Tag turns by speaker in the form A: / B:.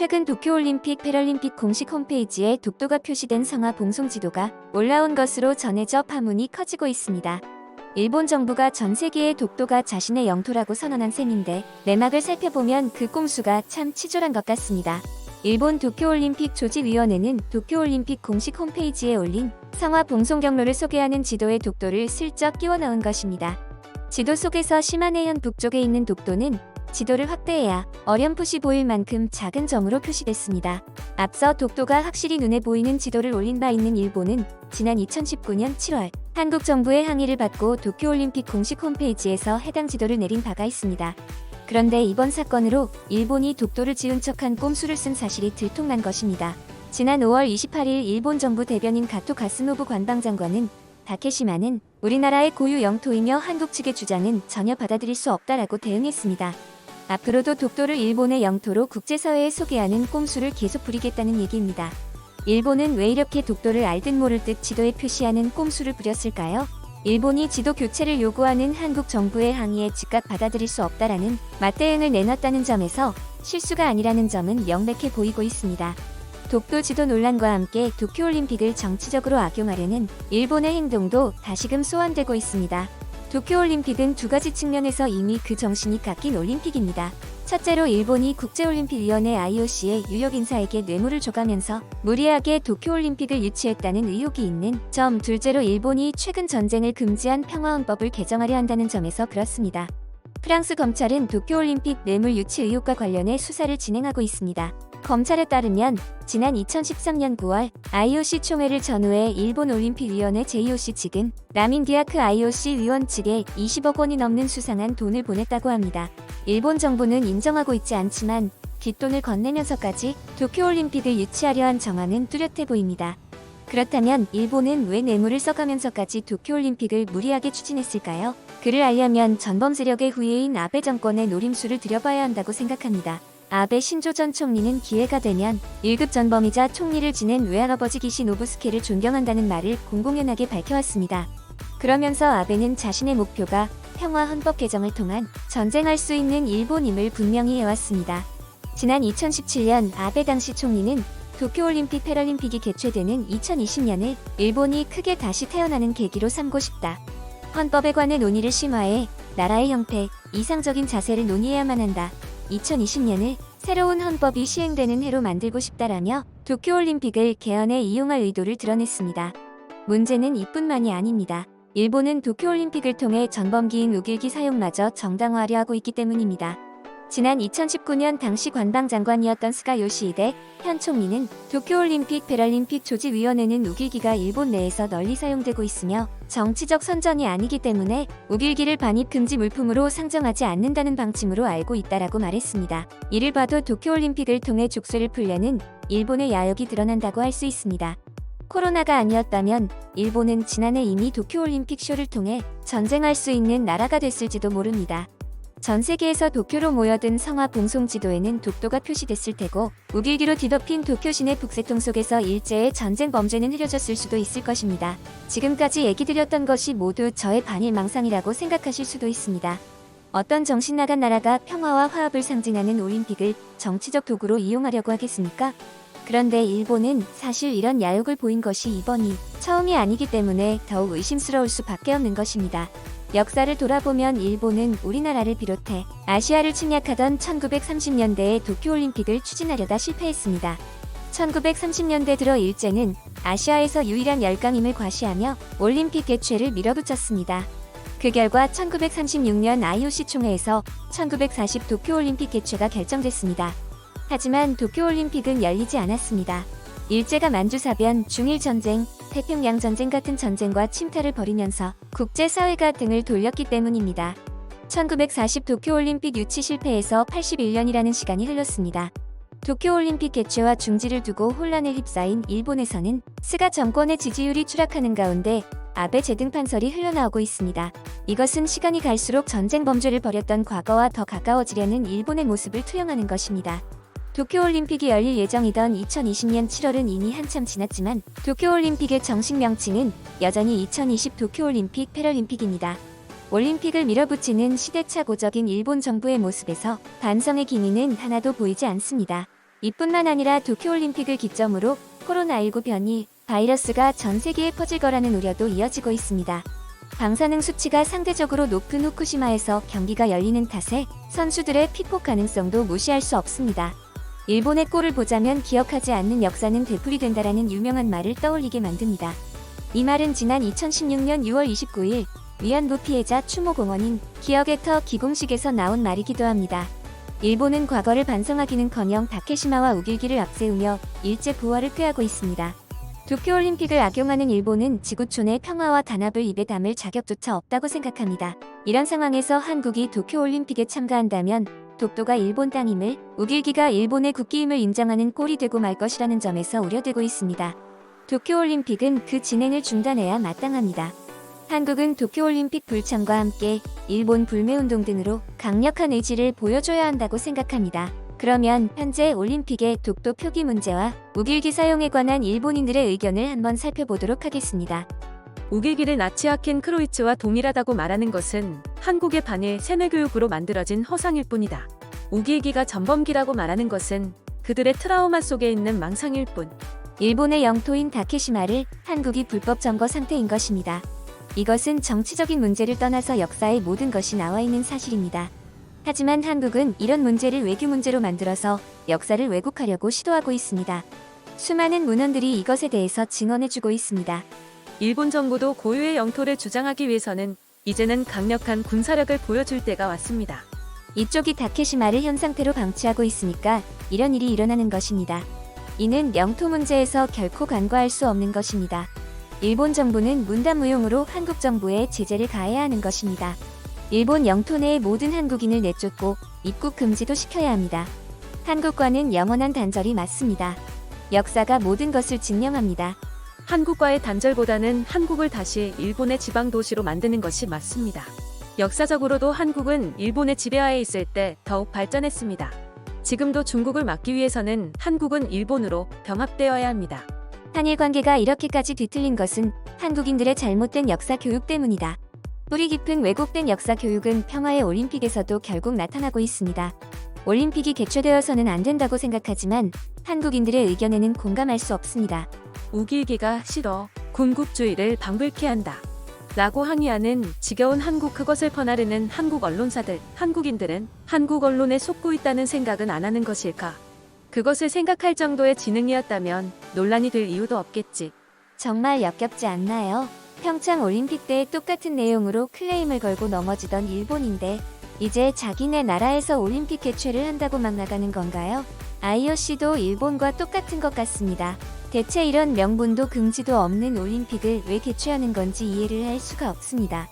A: 최근 도쿄올림픽 패럴림픽 공식 홈페이지에 독도가 표시된 성화 봉송 지도가 올라온 것으로 전해져 파문이 커지고 있습니다. 일본 정부가 전 세계에 독도가 자신의 영토라고 선언한 셈인데 내막을 살펴보면 그 꼼수가 참 치졸한 것 같습니다. 일본 도쿄올림픽 조직위원회는 도쿄올림픽 공식 홈페이지에 올린 성화 봉송 경로를 소개하는 지도에 독도를 슬쩍 끼워 넣은 것입니다. 지도 속에서 시마네현 북쪽에 있는 독도는 지도를 확대해야 어렴풋이 보일 만큼 작은 점으로 표시됐습니다. 앞서 독도가 확실히 눈에 보이는 지도를 올린 바 있는 일본은 지난 2019년 7월 한국 정부의 항의를 받고 도쿄올림픽 공식 홈페이지에서 해당 지도를 내린 바가 있습니다. 그런데 이번 사건으로 일본이 독도를 지운 척한 꼼수를 쓴 사실이 들통난 것입니다. 지난 5월 28일 일본 정부 대변인 가토 가스노부 관방장관은 다케시마는 우리나라의 고유 영토이며 한국 측의 주장은 전혀 받아들일 수 없다라고 대응했습니다. 앞으로도 독도를 일본의 영토로 국제사회에 소개하는 꼼수를 계속 부리겠다는 얘기입니다. 일본은 왜 이렇게 독도를 알듯 모를 듯 지도에 표시하는 꼼수를 부렸을까요? 일본이 지도 교체를 요구하는 한국 정부의 항의에 즉각 받아들일 수 없다라는 맞대응을 내놨다는 점에서 실수가 아니라는 점은 명백해 보이고 있습니다. 독도 지도 논란과 함께 도쿄올림픽을 정치적으로 악용하려는 일본의 행동도 다시금 소환되고 있습니다. 도쿄올림픽은 두 가지 측면에서 이미 그 정신이 깎인 올림픽입니다. 첫째로 일본이 국제올림픽위원회 IOC의 유력 인사에게 뇌물을 줘가면서 무리하게 도쿄올림픽을 유치했다는 의혹이 있는 점, 둘째로 일본이 최근 전쟁을 금지한 평화헌법을 개정하려 한다는 점에서 그렇습니다. 프랑스 검찰은 도쿄올림픽 뇌물 유치 의혹과 관련해 수사를 진행하고 있습니다. 검찰에 따르면 지난 2013년 9월 IOC 총회를 전후해 일본 올림픽위원회 JOC 측은 라민디아크 IOC 위원 측에 20억 원이 넘는 수상한 돈을 보냈다고 합니다. 일본 정부는 인정하고 있지 않지만 뒷돈을 건네면서까지 도쿄올림픽을 유치하려 한 정황은 뚜렷해 보입니다. 그렇다면 일본은 왜 뇌물을 써가면서까지 도쿄올림픽을 무리하게 추진했을까요? 그를 알려면 전범 세력의 후예인 아베 정권의 노림수를 들여봐야 한다고 생각합니다. 아베 신조 전 총리는 기회가 되면 1급 전범이자 총리를 지낸 외할아버지 기시 노부스케를 존경한다는 말을 공공연하게 밝혀왔습니다. 그러면서 아베는 자신의 목표가 평화 헌법 개정을 통한 전쟁할 수 있는 일본임을 분명히 해왔습니다. 지난 2017년 아베 당시 총리는 도쿄올림픽 패럴림픽이 개최되는 2020년을 일본이 크게 다시 태어나는 계기로 삼고 싶다. 헌법에 관한 논의를 심화해 나라의 형태, 이상적인 자세를 논의해야만 한다. 2020년을 새로운 헌법이 시행되는 해로 만들고 싶다라며 도쿄올림픽을 개헌에 이용할 의도를 드러냈습니다. 문제는 이뿐만이 아닙니다. 일본은 도쿄올림픽을 통해 전범기인 우길기 사용마저 정당화하려 하고 있기 때문입니다. 지난 2019년 당시 관방장관이었던 스가 요시히데 현 총리는 도쿄올림픽 패럴림픽 조직위원회는 우길기가 일본 내에서 널리 사용되고 있으며 정치적 선전이 아니기 때문에 우길기를 반입 금지 물품으로 상정하지 않는다는 방침으로 알고 있다라고 말했습니다. 이를 봐도 도쿄올림픽을 통해 족쇄를 풀려는 일본의 야욕이 드러난다고 할 수 있습니다. 코로나가 아니었다면 일본은 지난해 이미 도쿄올림픽 쇼를 통해 전쟁할 수 있는 나라가 됐을지도 모릅니다. 전 세계에서 도쿄로 모여든 성화 봉송 지도에는 독도가 표시됐을 테고 우길기로 뒤덮인 도쿄 시내 북새통 속에서 일제의 전쟁 범죄는 흐려졌을 수도 있을 것입니다. 지금까지 얘기 드렸던 것이 모두 저의 반일망상이라고 생각하실 수도 있습니다. 어떤 정신 나간 나라가 평화와 화합을 상징하는 올림픽을 정치적 도구로 이용하려고 하겠습니까? 그런데 일본은 사실 이런 야욕을 보인 것이 이번이 처음이 아니기 때문에 더욱 의심스러울 수밖에 없는 것입니다. 역사를 돌아보면 일본은 우리나라를 비롯해 아시아를 침략하던 1930년대에 도쿄올림픽을 추진하려다 실패했습니다. 1930년대 들어 일제는 아시아에서 유일한 열강임을 과시하며 올림픽 개최를 밀어붙였습니다. 그 결과 1936년 IOC 총회에서 1940 도쿄올림픽 개최가 결정됐습니다. 하지만 도쿄올림픽은 열리지 않았습니다. 일제가 만주사변, 중일전쟁, 태평양전쟁 같은 전쟁과 침탈을 벌이면서 국제사회가 등을 돌렸기 때문입니다. 1940 도쿄올림픽 유치 실패해서 81년이라는 시간이 흘렀습니다. 도쿄올림픽 개최와 중지를 두고 혼란에 휩싸인 일본에서는 스가 정권의 지지율이 추락하는 가운데 아베 재등 판설이 흘러나오고 있습니다. 이것은 시간이 갈수록 전쟁 범죄를 벌였던 과거와 더 가까워지려는 일본의 모습을 투영하는 것입니다. 도쿄올림픽이 열릴 예정이던 2020년 7월은 이미 한참 지났지만 도쿄올림픽의 정식 명칭은 여전히 2020 도쿄올림픽 패럴림픽입니다. 올림픽을 밀어붙이는 시대착오적인 일본 정부의 모습에서 반성의 기미는 하나도 보이지 않습니다. 이뿐만 아니라 도쿄올림픽을 기점으로 코로나19 변이 바이러스가 전 세계에 퍼질 거라는 우려도 이어지고 있습니다. 방사능 수치가 상대적으로 높은 후쿠시마에서 경기가 열리는 탓에 선수들의 피폭 가능성도 무시할 수 없습니다. 일본의 꼴을 보자면 기억하지 않는 역사는 되풀이된다라는 유명한 말을 떠올리게 만듭니다. 이 말은 지난 2016년 6월 29일 위안부 피해자 추모 공원인 기억의 터 기공식에서 나온 말이기도 합니다. 일본은 과거를 반성하기는커녕 다케시마와 우길기를 앞세우며 일제 부활을 꾀하고 있습니다. 도쿄올림픽을 악용하는 일본은 지구촌의 평화와 단합을 입에 담을 자격조차 없다고 생각합니다. 이런 상황에서 한국이 도쿄올림픽에 참가한다면 독도가 일본 땅임을, 우길기가 일본의 국기임을 인정하는 꼴이 되고 말 것이라는 점에서 우려되고 있습니다. 도쿄올림픽은 그 진행을 중단해야 마땅합니다. 한국은 도쿄올림픽 불참과 함께 일본 불매운동 등으로 강력한 의지를 보여줘야 한다고 생각합니다. 그러면 현재 올림픽의 독도 표기 문제와 우길기 사용에 관한 일본인들의 의견을 한번 살펴보도록 하겠습니다.
B: 우길기를 나치화캔 크로이츠와 동일하다고 말하는 것은 한국의 반일 세뇌교육으로 만들어진 허상일 뿐이다. 우길기가 전범기라고 말하는 것은 그들의 트라우마 속에 있는 망상일 뿐.
A: 일본의 영토인 다케시마를 한국이 불법 점거 상태인 것입니다. 이것은 정치적인 문제를 떠나서 역사의 모든 것이 나와 있는 사실입니다. 하지만 한국은 이런 문제를 외교 문제로 만들어서 역사를 왜곡하려고 시도하고 있습니다. 수많은 문헌들이 이것에 대해서 증언해주고 있습니다.
B: 일본 정부도 고유의 영토를 주장하기 위해서는 이제는 강력한 군사력을 보여줄 때가 왔습니다.
A: 이쪽이 다케시마를 현 상태로 방치하고 있으니까 이런 일이 일어나는 것입니다. 이는 영토 문제에서 결코 간과할 수 없는 것입니다. 일본 정부는 문단무용으로 한국 정부에 제재를 가해야 하는 것입니다. 일본 영토 내의 모든 한국인을 내쫓고 입국 금지도 시켜야 합니다. 한국과는 영원한 단절이 맞습니다. 역사가 모든 것을 증명합니다.
B: 한국과의 단절보다는 한국을 다시 일본의 지방 도시로 만드는 것이 맞습니다. 역사적으로도 한국은 일본의 지배하에 있을 때 더욱 발전했습니다. 지금도 중국을 막기 위해서는 한국은 일본으로 병합되어야 합니다.
A: 한일 관계가 이렇게까지 뒤틀린 것은 한국인들의 잘못된 역사 교육 때문이다. 뿌리 깊은 왜곡된 역사 교육은 평화의 올림픽에서도 결국 나타나고 있습니다. 올림픽이 개최되어서는 안 된다고 생각하지만 한국인들의 의견에는 공감할 수 없습니다.
B: 우길기가 싫어 군국주의를 방불케 한다 라고 항의하는 지겨운 한국, 그것을 퍼나르는 한국 언론사들, 한국인들은 한국 언론에 속고 있다는 생각은 안 하는 것일까? 그것을 생각할 정도의 지능이었다면 논란이 될 이유도 없겠지.
A: 정말 역겹지 않나요? 평창 올림픽 때 똑같은 내용으로 클레임을 걸고 넘어지던 일본인데 이제 자기네 나라에서 올림픽 개최를 한다고 막 나가는 건가요? IOC도 일본과 똑같은 것 같습니다. 대체 이런 명분도 긍지도 없는 올림픽을 왜 개최하는 건지 이해를 할 수가 없습니다.